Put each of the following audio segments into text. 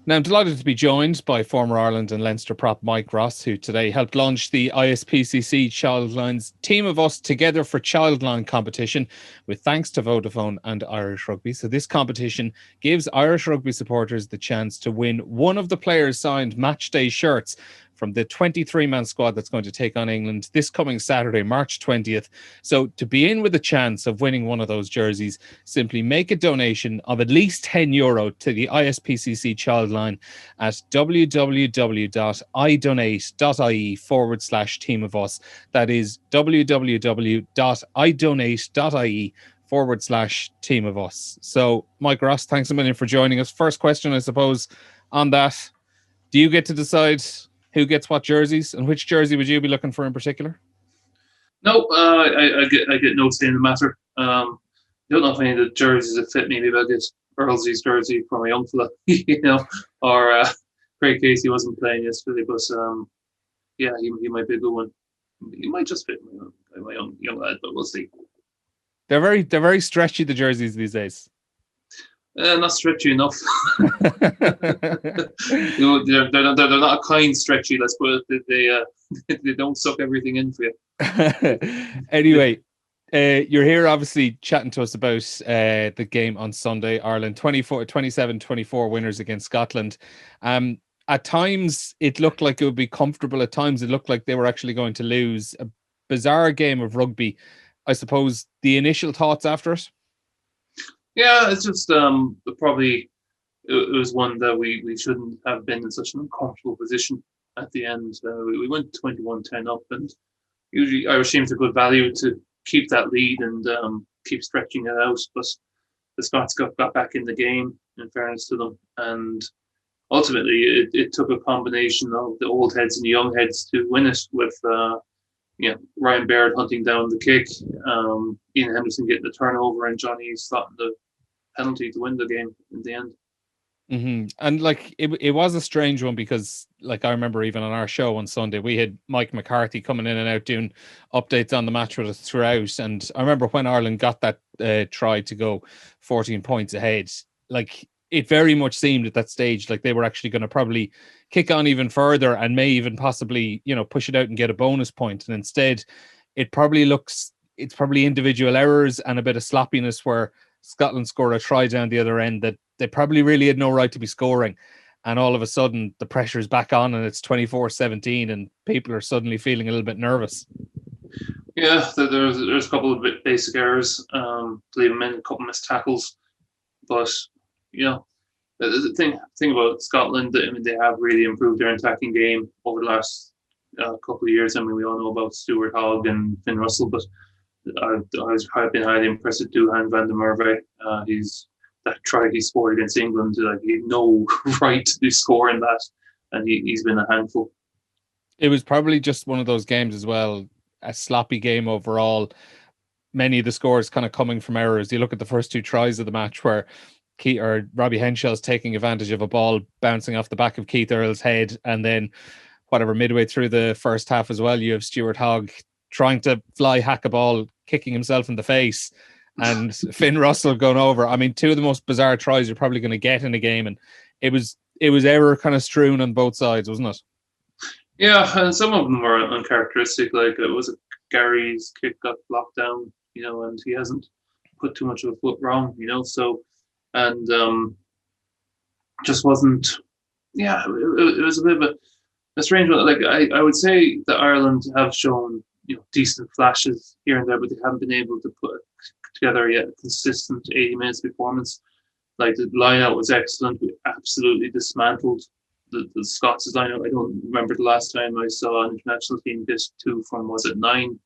Now, I'm delighted to be joined by former Ireland and Leinster prop Mike Ross, who today helped launch the ISPCC Childline's Team of Us Together for Childline competition, with thanks to Vodafone and Irish Rugby. So this competition gives Irish Rugby supporters the chance to win one of the players' signed matchday shirts from the 23-man squad that's going to take on England this coming Saturday, March 20th. So to be in with a chance of winning one of those jerseys, simply make a donation of at least €10 to the ISPCC Childline at www.idonate.ie/team of us. That is www.idonate.ie/team of us. So, Mike Ross, thanks a million for joining us. First question, I suppose, on that. Do you get to decide who gets what jerseys, and which jersey would you be looking for in particular? No, I get no say in the matter. I don't know if any of the jerseys that fit me. Maybe I'll get Earlsy's jersey for my young fella, or Craig Casey wasn't playing yesterday, but he might be a good one. He might just fit my young lad, but we'll see. They're very stretchy, the jerseys these days. Not stretchy enough. They're not a kind stretchy. Let's put it. They don't suck everything in for you. Anyway, you're here obviously chatting to us about the game on Sunday. Ireland 27-24 winners against Scotland. At times it looked like it would be comfortable. At times it looked like they were actually going to lose. A bizarre game of rugby. I suppose the initial thoughts after it. Yeah, it's just probably it was one that we shouldn't have been in such an uncomfortable position at the end. We went 21-10 up, and usually Irish teams are good value to keep that lead and keep stretching it out. But the Scots got back in the game, in fairness to them, and ultimately it took a combination of the old heads and the young heads to win it, with Ryan Baird hunting down the kick, Ian Henderson getting the turnover, and Johnny slotting the penalty to win the game in the end. Mm-hmm. And it was a strange one, because I remember even on our show on Sunday, we had Mike McCarthy coming in and out doing updates on the match with us throughout. And I remember when Ireland got that try to go 14 points ahead, it very much seemed at that stage like they were actually going to probably kick on even further and may even possibly, push it out and get a bonus point. And instead, it's probably individual errors and a bit of sloppiness where Scotland scored a try down the other end that they probably really had no right to be scoring. And all of a sudden, the pressure is back on and it's 24-17 and people are suddenly feeling a little bit nervous. Yeah, there's a couple of basic errors, to leave them in, a couple of missed tackles. But, the thing about Scotland, they have really improved their attacking game over the last couple of years. We all know about Stuart Hogg and Finn Russell, but I've been highly impressed with Duhan van der Merwe. That try he scored against England, he had no right to be scoring that, and he's been a handful. It was probably just one of those games as well, a sloppy game overall. Many of the scores kind of coming from errors. You look at the first two tries of the match where Robbie Henshaw's taking advantage of a ball bouncing off the back of Keith Earl's head, and then midway through the first half as well, you have Stuart Hogg trying to fly hack a ball, kicking himself in the face, and Finn Russell going over. Two of the most bizarre tries you're probably going to get in a game, and it was error kind of strewn on both sides, wasn't it? Yeah, and some of them were uncharacteristic. It was Gary's kick got blocked down, and he hasn't put too much of a foot wrong, so, and just wasn't. Yeah, it was a bit of a strange one. I would say that Ireland have shown decent flashes here and there, but they haven't been able to put together yet a consistent 80 minutes performance. The lineout was excellent. We absolutely dismantled the Scots' lineout. I don't remember the last time I saw an international team get two from, was it nine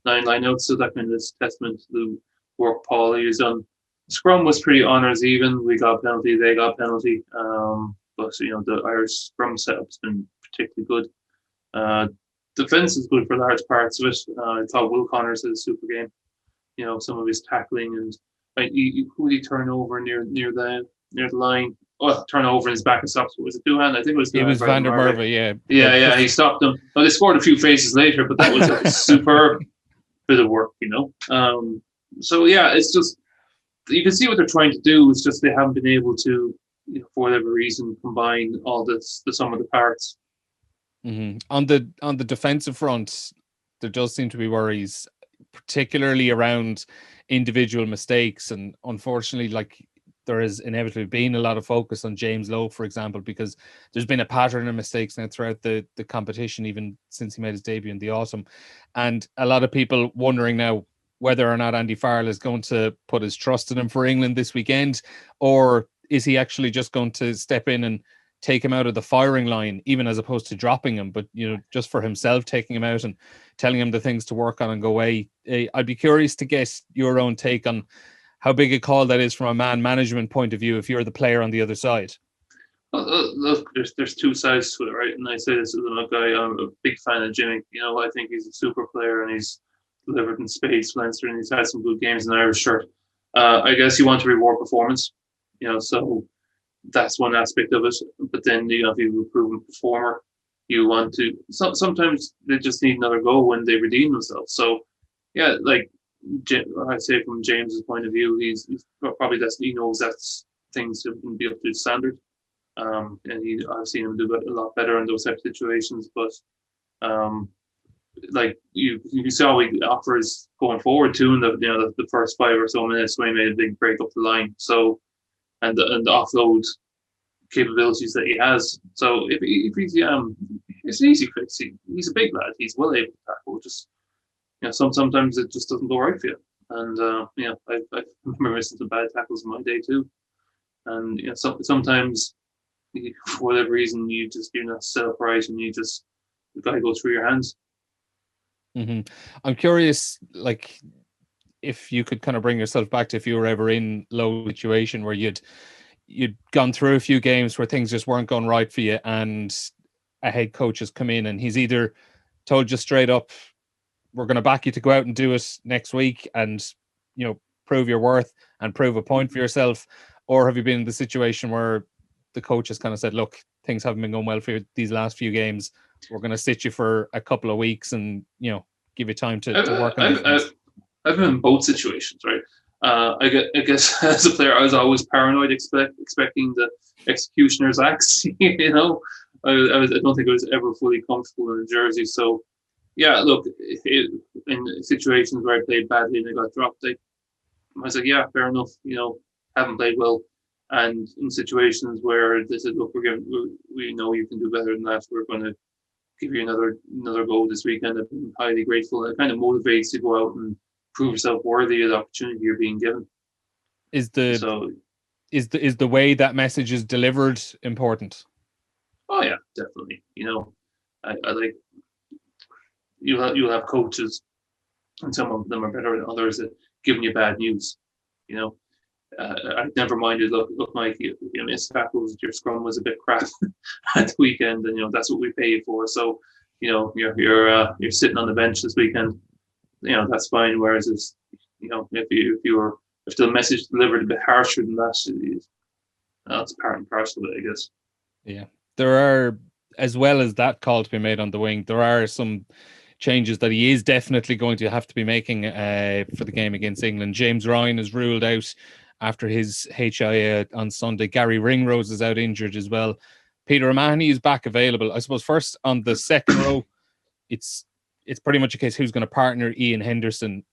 lineouts? So that kind of is testament to the work Paulie has done. Scrum was pretty honours even. We got penalty, they got penalty. But the Irish scrum setup's been particularly good. Defence is good for large parts of it. I thought Will Connors had a super game. Some of his tackling, and who did he turn over near the line? Oh, turn over in his back and stops. Was it Duhan? I think it was. It was van der Merwe, yeah. Yeah, he stopped them. Well, they scored a few phases later, but that was a superb bit of work, So yeah, it's just you can see what they're trying to do. It's just they haven't been able to for whatever reason, combine all the sum of the parts. On the defensive front, there does seem to be worries, particularly around individual mistakes, and unfortunately, like, there has inevitably been a lot of focus on James Lowe, for example, because there's been a pattern of mistakes now throughout the competition, even since he made his debut in the autumn, and a lot of people wondering now whether or not Andy Farrell is going to put his trust in him for England this weekend, or is he actually just going to step in and take him out of the firing line, even as opposed to dropping him, but just for himself, taking him out and telling him the things to work on and go away. I'd be curious to get your own take on how big a call that is from a man management point of view if you're the player on the other side. Look, there's two sides to it, right? And I say this as a guy, I'm a big fan of Jimmy. I think he's a super player, and he's delivered in spades for Leinster, and he's had some good games in the Irish shirt. I guess you want to reward performance, so that's one aspect of it. But then, if you're a proven performer, you want to. Sometimes they just need another go when they redeem themselves. So, yeah, like I say from James's point of view, he's probably he knows that's things that can be up to his standard. And I've seen him do a lot better in those type of situations. But like you saw, he offers going forward too in the first 5 or so minutes when he made a big break up the line. So and the offload capabilities that he has. So if he's it's an easy fix. He's a big lad. He's well able to tackle. Just sometimes it just doesn't go right for you. And I remember missing some bad tackles in my day too. And sometimes for whatever reason you're not set up right, and the guy goes through your hands. I'm curious, like, if you could kind of bring yourself back to if you were ever in low situation where you'd gone through a few games where things just weren't going right for you, and a head coach has come in and he's either told you straight up, we're going to back you to go out and do it next week and prove your worth and prove a point for yourself, or have you been in the situation where the coach has kind of said, look, things haven't been going well for you these last few games, we're going to sit you for a couple of weeks and give you time to work on things? I've been in both situations, right? I guess as a player, I was always paranoid, expecting the executioner's axe. I don't think I was ever fully comfortable in the jersey. So, yeah, look, in situations where I played badly and I got dropped, I was like, yeah, fair enough. Haven't played well. And in situations where they said, look, we know you can do better than that. We're going to give you another go this weekend. I've been highly grateful. It kind of motivates you to go out and prove yourself worthy of the opportunity you're being given. Is the way that message is delivered important? Oh yeah, definitely. I like you'll have coaches, and some of them are better than others at giving you bad news. I never minded. Look, Mike, you missed tackles. Your scrum was a bit crap at the weekend, and that's what we pay you for. So, you're sitting on the bench this weekend. That's fine. Whereas if the message delivered a bit harsher than that, that's part and parcel of it, I guess. Yeah, there are, as well as that call to be made on the wing, there are some changes that he is definitely going to have to be making for the game against England. James Ryan is ruled out after his HIA on Sunday. Gary Ringrose is out injured as well. Peter O'Mahony is back available. I suppose first on the second row, it's pretty much a case who's going to partner Ian Henderson.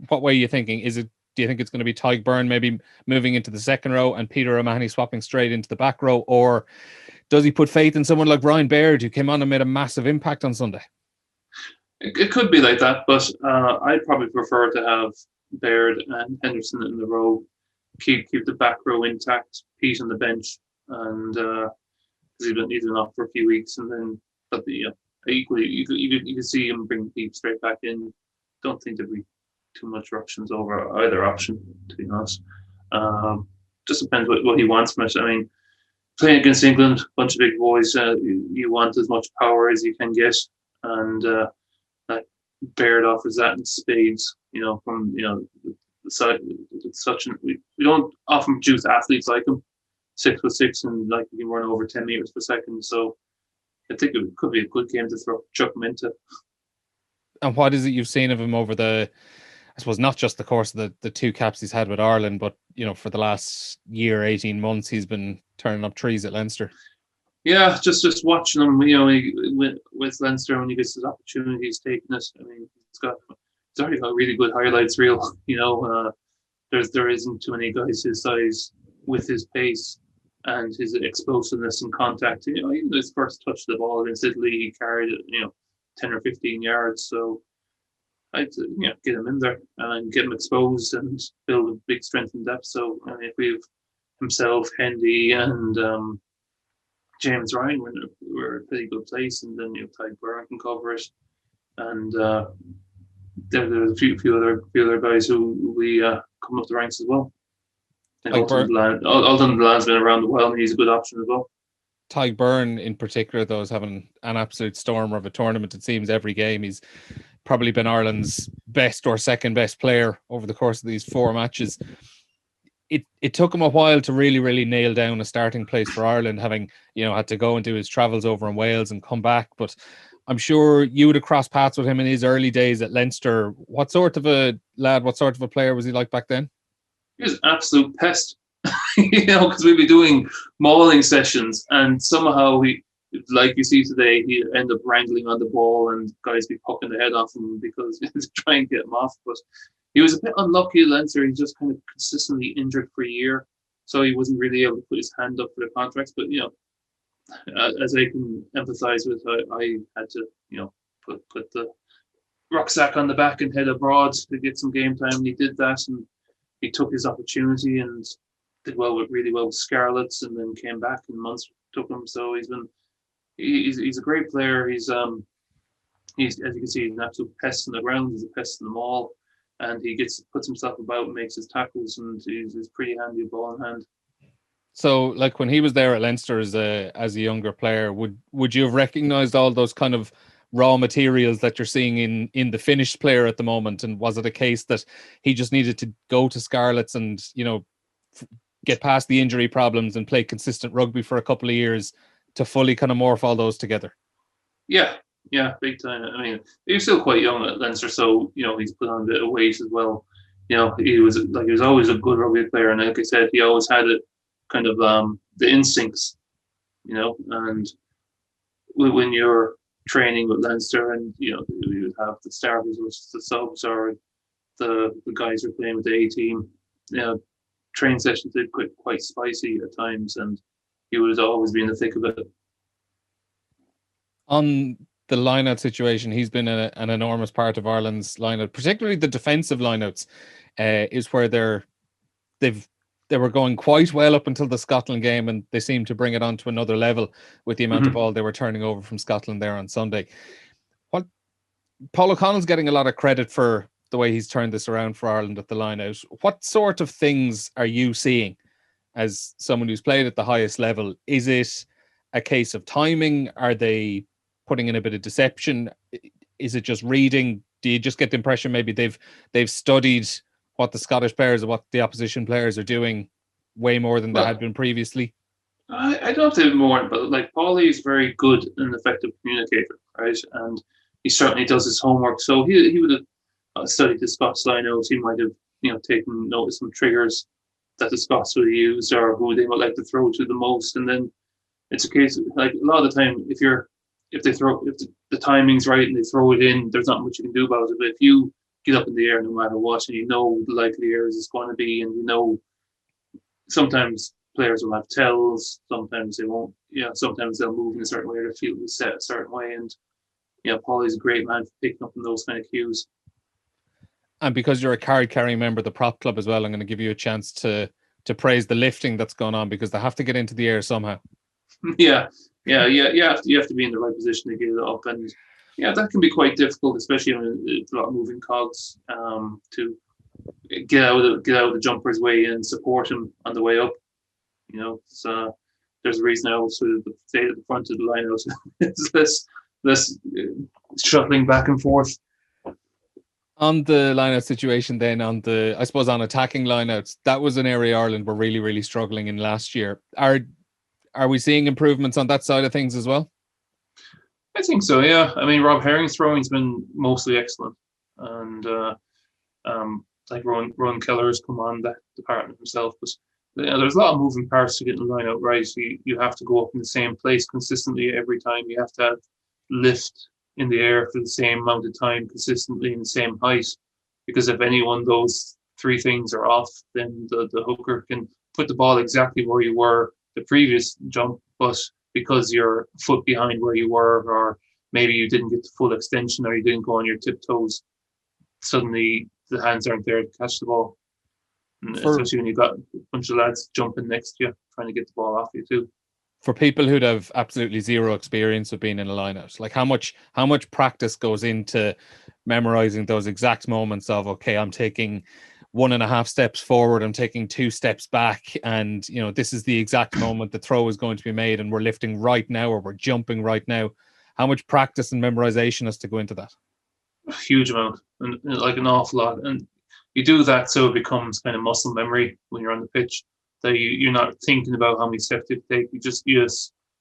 What way are you thinking? Do you think it's going to be Tyke Byrne maybe moving into the second row and Peter O'Mahony swapping straight into the back row, or does he put faith in someone like Ryan Baird, who came on and made a massive impact on Sunday? It could be like that, but I'd probably prefer to have Baird and Henderson in the row, keep the back row intact, Pete on the bench, and he's been off for a few weeks, and then equally you could see him bring Pete straight back in. Don't think there'd be too much options over either option, to be honest. Just depends what he wants from it. I mean, playing against England, bunch of big boys, you want as much power as you can get, and Baird offers that in spades. From the side, we don't often produce athletes like him, 6'6", and like he can run over 10 meters per second. So I think it could be a good game to chuck him into. And what is it you've seen of him over the I suppose not just the course of the two caps he's had with Ireland, but for the last year, 18 months, he's been turning up trees at Leinster. Yeah, just watching him, with Leinster when he gets his opportunity, he's taking it. I mean, he's already got a really good highlights reel. There isn't too many guys his size with his pace and his explosiveness and contact. Even his first touch of the ball against Italy, he carried it, 10 or 15 yards. So I'd get him in there and get him exposed and build a big strength and depth. So if we have himself, Hendy, and James Ryan, we're in a pretty good place, and then Ty Byrne can cover it, and there's a few other guys who we come up the ranks as well. Alton Delan's been around a while, and he's a good option as well. Ty Byrne in particular, though, is having an absolute stormer of a tournament. It seems every game he's probably been Ireland's best or second best player over the course of these 4 matches. It took him a while to really, really nail down a starting place for Ireland, having had to go and do his travels over in Wales and come back. But I'm sure you would have crossed paths with him in his early days at Leinster. What sort of a lad, what sort of a player was he like back then? He was an absolute pest, because we'd be doing mauling sessions, and somehow like you see today, he end up wrangling on the ball, and guys be poking the head off him because to try and get him off. But he was a bit unlucky at Leinster. He just kind of consistently injured for a year, so he wasn't really able to put his hand up for the contracts. But as I can empathise with, I had to put the rucksack on the back and head abroad to get some game time. And he did that, and he took his opportunity and did really well with Scarlets, and then came back and months took him. So he's a great player. He's as you can see, he's an absolute pest on the ground. He's a pest in the maul, and he puts himself about and makes his tackles, and he's pretty handy ball in hand. So, like when he was there at Leinster as a younger player, would you have recognised all those kind of raw materials that you're seeing in the finished player at the moment? And was it a case that he just needed to go to Scarlets and get past the injury problems and play consistent rugby for a couple of years to fully kind of morph all those together? Yeah, big time. I mean, he was still quite young at Leinster, so he's put on a bit of weight as well. He was always a good rugby player, and like I said, he always had it kind of the instincts, and when you're training with Leinster, and you would have the starters versus the subs, or the guys who are playing with the A team. Training sessions did get quite spicy at times, and he would always be in the thick of it. On the lineout situation, he's been an enormous part of Ireland's lineout, particularly the defensive lineouts, is where they were going quite well up until the Scotland game, and they seemed to bring it on to another level with the amount of ball they were turning over from Scotland there on Sunday. Paul O'Connell's getting a lot of credit for the way he's turned this around for Ireland at the lineout. What sort of things are you seeing as someone who's played at the highest level? Is it a case of timing? Are they putting in a bit of deception? Is it just reading? Do you just get the impression maybe they've studied what the Scottish players or what the opposition players are doing way more than they had been previously? I don't have to more, but like Paulie is very good and effective communicator, right? And he certainly does his homework. So he would have studied the Scots lineouts. He might have taken notice of triggers that the Scots would use or who they would like to throw to the most. And then it's a case of, like, a lot of the time, if the timing's right and they throw it in, there's not much you can do about it. But if you get up in the air no matter what, and the likely areas it's going to be, and sometimes players will have tells, sometimes they won't. Sometimes they'll move in a certain way, or the field will set a certain way, and Paulie's a great man for picking up on those kind of cues. And because you're a card-carrying member of the prop club as well, I'm going to give you a chance to praise the lifting that's going on, because they have to get into the air somehow. Yeah. You have to be in the right position to get it up, and that can be quite difficult, especially when it's a lot of moving cogs, to get out of the jumper's way and support him on the way up. So there's a reason I also stay at the front of the lineout. It's less shuttling back and forth. On the lineout situation, then on attacking lineouts, that was an area Ireland were really, really struggling in last year. Are we seeing improvements on that side of things as well? I think so, yeah. I mean, Rob Herring's throwing's been mostly excellent, and Like Rowan Keller's come on, that the partner himself, but there's a lot of moving parts to getting the line out right. You have to go up in the same place consistently every time. You have to have lift in the air for the same amount of time consistently in the same height, because if any one of those three things are off, then the hooker can put the ball exactly where you were the previous jump, but because you're a foot behind where you were, or maybe you didn't get the full extension, or you didn't go on your tiptoes, suddenly the hands aren't there to catch the ball. And For especially when you've got a bunch of lads jumping next to you, trying to get the ball off you too. for people who'd have absolutely zero experience of being in a lineout, like how much practice goes into memorizing those exact moments of, okay, I'm taking 1.5 steps forward, I'm taking 2 steps back, and this is the exact moment the throw is going to be made, and we're lifting right now, or we're jumping right now. How much practice and memorization has to go into that? A huge amount, and like an awful lot. And you do that so it becomes kind of muscle memory when you're on the pitch. That you're not thinking about how many steps you take. You just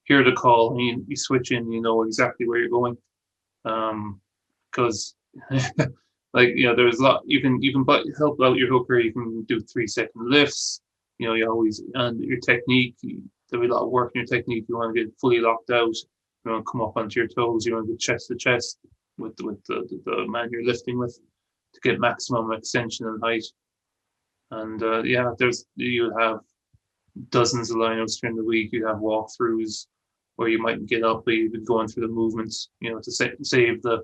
hear the call, and you switch in. You know exactly where you're going. Because there's a lot you can help out your hooker. You can do 3-second lifts. You always, and your technique. There'll be a lot of work in your technique. You want to get fully locked out. You want to come up onto your toes. You want to get chest to chest with the man you're lifting with to get maximum extension and height. And you have dozens of lineouts during the week. You have walkthroughs where you might get up, but you've been going through the movements, to save the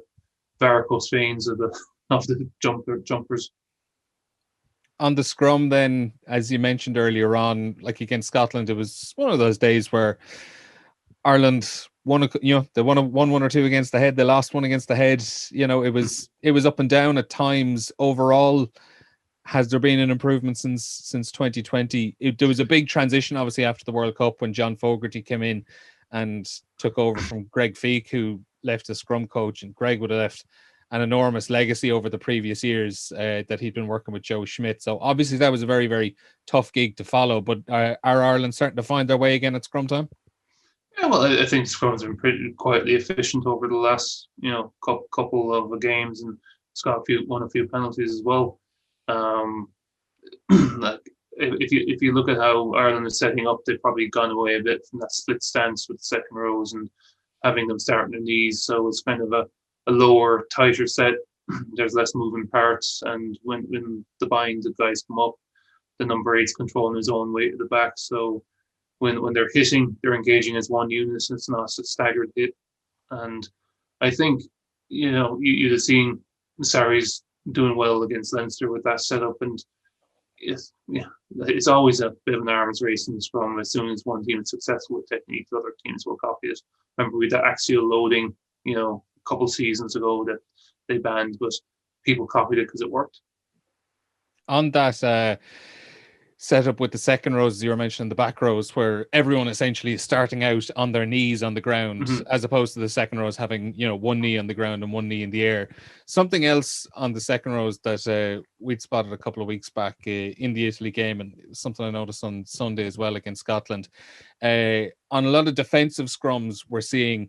varicose veins of the jumpers. On the scrum, then, as you mentioned earlier on, like against Scotland, it was one of those days where Ireland won, they won 1 or 2 against the head. They lost 1 against the head. It was up and down at times. Overall, has there been an improvement since 2020? There was a big transition, obviously, after the World Cup when John Fogarty came in and took over from Greg Feek, who left as scrum coach, and Greg would have left an enormous legacy over the previous years that he'd been working with Joe Schmidt. So obviously that was a very, very tough gig to follow. But are Ireland starting to find their way again at scrum time? Yeah, well, I think scrum's been pretty quietly efficient over the last, couple of games, and Scott won a few penalties as well. Like if you look at how Ireland is setting up, they've probably gone away a bit from that split stance with the second rows and having them start on their knees. So it's kind of a lower, tighter set. There's less moving parts, and when the bind the guys come up, the number 8's controlling his own weight at the back. So when they're hitting, they're engaging as one unit. It's not a staggered hit. And I think you'd have seen Sarri's doing well against Leinster with that setup, and it's always a bit of an arms race in the scrum. As soon as one team is successful with technique, the other teams will copy it. Remember with that axial loading, a couple seasons ago that they banned, but people copied it because it worked. On that setup with the second rows, as you were mentioning, the back rows, where everyone essentially is starting out on their knees on the ground, as opposed to the second rows having, one knee on the ground and one knee in the air. Something else on the second rows that we'd spotted a couple of weeks back in the Italy game, and something I noticed on Sunday as well against Scotland. On a lot of defensive scrums, we're seeing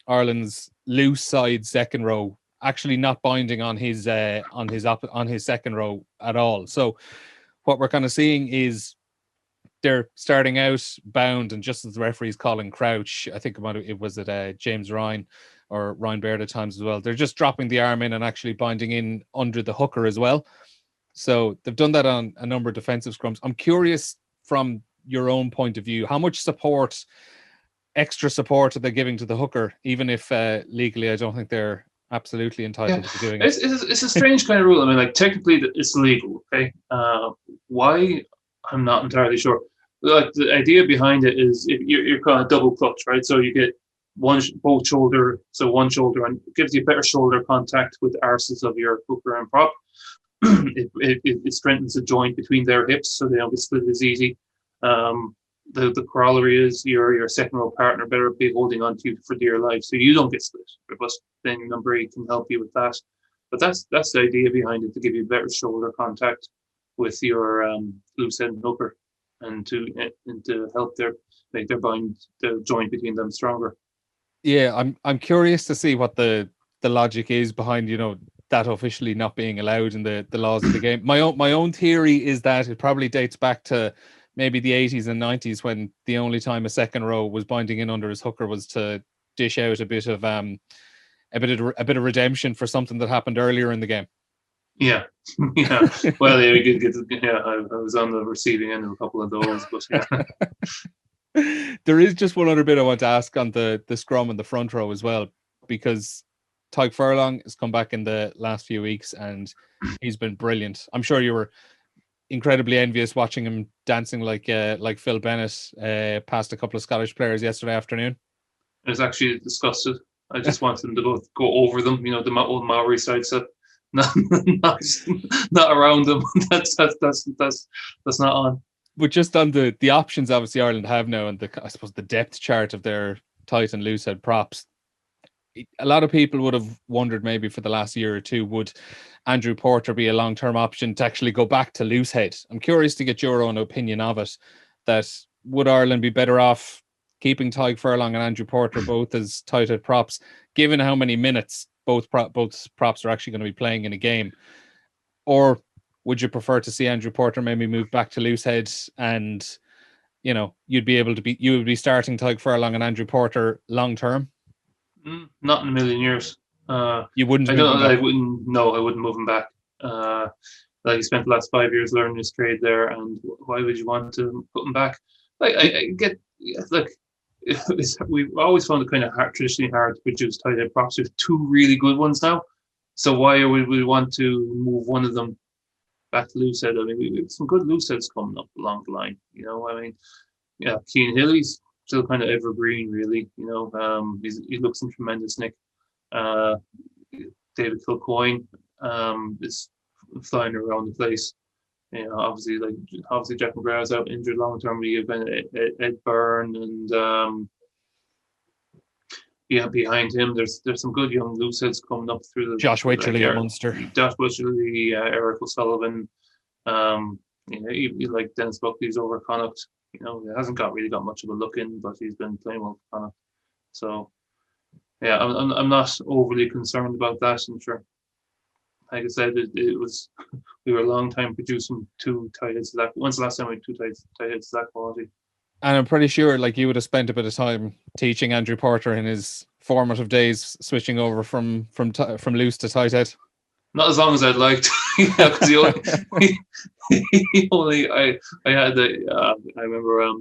Ireland's loose side second row actually not binding on his second row at all. So what we're kind of seeing is they're starting out bound, and just as the referee's calling crouch, I think it was James Ryan or Ryan Baird at times as well, they're just dropping the arm in and actually binding in under the hooker as well. So they've done that on a number of defensive scrums. I'm curious, from your own point of view, how much extra support are they giving to the hooker, even if legally I don't think they're absolutely entitled to doing it. It's a strange kind of rule. I mean, like, technically it's legal, okay? Why? I'm not entirely sure. Like, the idea behind it is if you're kind of double clutch, right? So you get one shoulder, and it gives you better shoulder contact with the arses of your hooker and prop. It strengthens the joint between their hips, so they don't get split as easy. The corollary is your second row partner better be holding on to you for dear life, so you don't get split. But then number 8 can help you with that. But that's the idea behind it, to give you better shoulder contact with your loosehead hooker, and to help make their bind, the joint between them, stronger. Yeah, I'm curious to see what the logic is behind that officially not being allowed in the laws of the game. My own theory is that it probably dates back to maybe the 80s and 90s, when the only time a second row was binding in under his hooker was to dish out a bit of redemption for something that happened earlier in the game. Yeah, yeah. Well, yeah, we did get. Yeah, I was on the receiving end of a couple of those, but yeah. There is just one other bit I want to ask on the scrum and the front row as well, because Tadhg Furlong has come back in the last few weeks and he's been brilliant. I'm sure you were incredibly envious watching him dancing like Phil Bennett past a couple of Scottish players yesterday afternoon. I was actually disgusted. I just wanted them to go over them. You know, the old Maori side stuff. Not around them. That's not on. But just on the options, obviously Ireland have now, and I suppose the depth chart of their tight and loosehead props. A lot of people would have wondered maybe for the last year or two, would Andrew Porter be a long-term option to actually go back to loosehead? I'm curious to get your own opinion of it. That would Ireland be better off keeping Tadhg Furlong and Andrew Porter both as tight head props, given how many minutes both props are actually going to be playing in a game? Or would you prefer to see Andrew Porter maybe move back to loosehead, and you'd be starting Tadhg Furlong and Andrew Porter long term? Not in a million years. You wouldn't. I wouldn't. No, I wouldn't move him back. Like he spent the last 5 years learning his trade there, and why would you want to put him back? Like I get. Look, we've always found it kind of traditionally hard to produce tight head props. There's two really good ones now, so why would we want to move one of them back to loosehead? I mean, we have some good looseheads coming up along the line. I mean, yeah, Cian Hilly's still kind of evergreen, really. He looks in tremendous nick. David Kilcoyne is flying around the place. Obviously Jack McGrath's out injured long term. We have been Ed Byrne, and behind him there's some good young looseheads coming up through the Josh Wycherley at Munster. Josh Wycherley, Eric O'Sullivan. Like Dennis Buckley's over Connacht. He hasn't really got much of a look in, but he's been playing well for Connacht. So yeah, I'm not overly concerned about that. I'm sure, like I said, it was we were a long time producing two tight heads. When's the last time we had two tight heads that quality? And I'm pretty sure, like, you would have spent a bit of time teaching Andrew Porter in his formative days, switching over from loose to tight head. Not as long as I'd liked, because I remember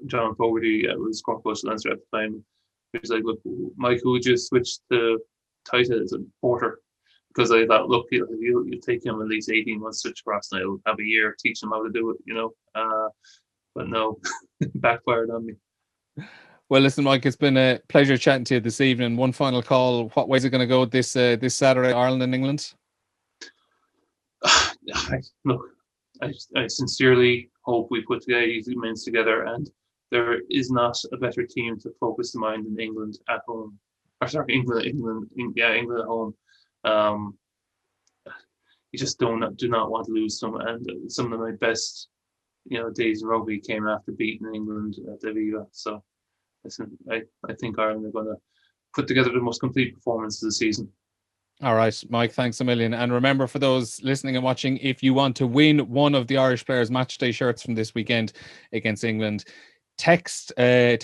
John Fogarty was scrum coach Leinster at the time. He was like, "Look, Mike, who would you switch to tight head as a Porter?" Because I thought, look, you take him at least 18 months to switch across, and I'll have a year teaching him how to do it, But no, backfired on me. Well, listen, Mike, it's been a pleasure chatting to you this evening. One final call. What way is it going to go this Saturday, Ireland and England? I sincerely hope we put these men together, and there is not a better team to focus the mind than England at home. England at home. You just do not want to lose some, and some of my best, days in rugby came after beating England at the Viva. So, listen, I think Ireland are going to put together the most complete performance of the season. All right, Mike, thanks a million. And remember, for those listening and watching, if you want to win one of the Irish Players match day shirts from this weekend against England, text or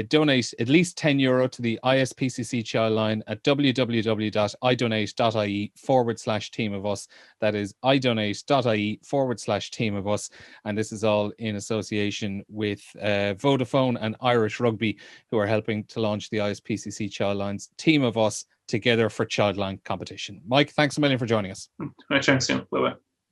donate at least €10 to the ISPCC child line at www.idonate.ie/team of us. That is idonate.ie/team of us. And this is all in association with Vodafone and Irish Rugby, who are helping to launch the ISPCC child line's Team of Us Together for Childline competition. Mike, thanks a million for joining us. All right, thanks, Ian. Bye-bye.